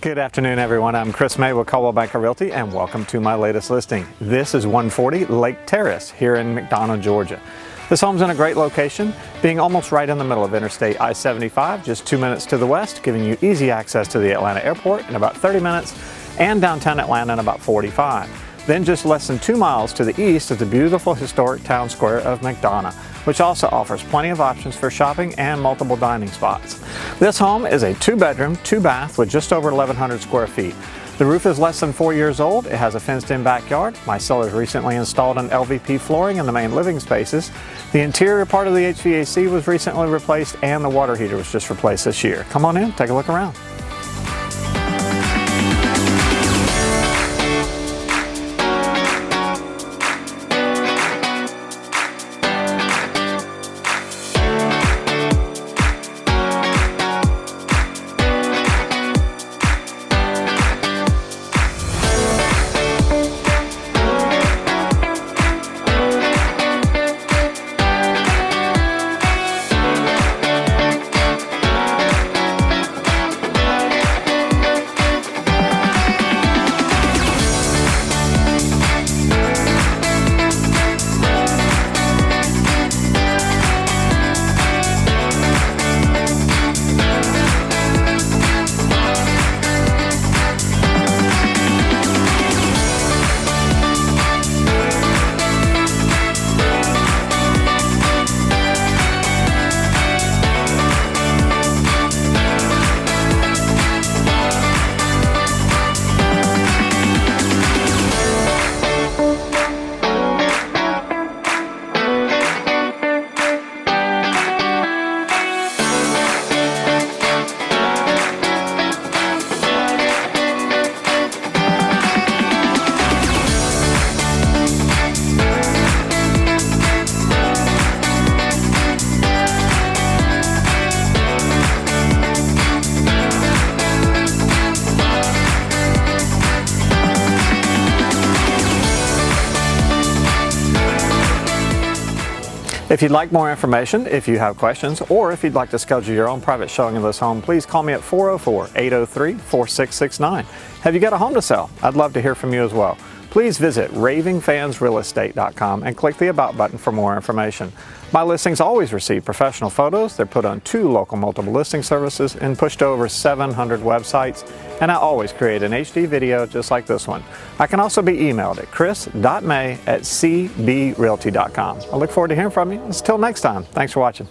Good afternoon, everyone. I'm Chris May with Coldwell Banker Realty, and welcome to my latest listing. This is 140 Lake Terrace here in McDonough, Georgia. This home's in a great location, being almost right in the middle of Interstate I-75, just 2 minutes to the west, giving you easy access to the Atlanta airport in about 30 minutes, and downtown Atlanta in about 45. Then just less than 2 miles to the east is the beautiful historic town square of McDonough, which also offers plenty of options for shopping and multiple dining spots. This home is a 2-bedroom, 2-bath with just over 1,100 square feet. The roof is less than 4 years old. It has a fenced-in backyard. My sellers recently installed an LVP flooring in the main living spaces. The interior part of the HVAC was recently replaced, and the water heater was just replaced this year. Come on in, take a look around. If you'd like more information, if you have questions, or if you'd like to schedule your own private showing of this home, please call me at 404-803-4669. Have you got a home to sell? I'd love to hear from you as well. Please visit ravingfansrealestate.com and click the About button for more information. My listings always receive professional photos. They're put on 2 local multiple listing services and pushed to over 700 websites. And I always create an HD video just like this one. I can also be emailed at chris.may@cbrealty.com. I look forward to hearing from you. Until next time, thanks for watching.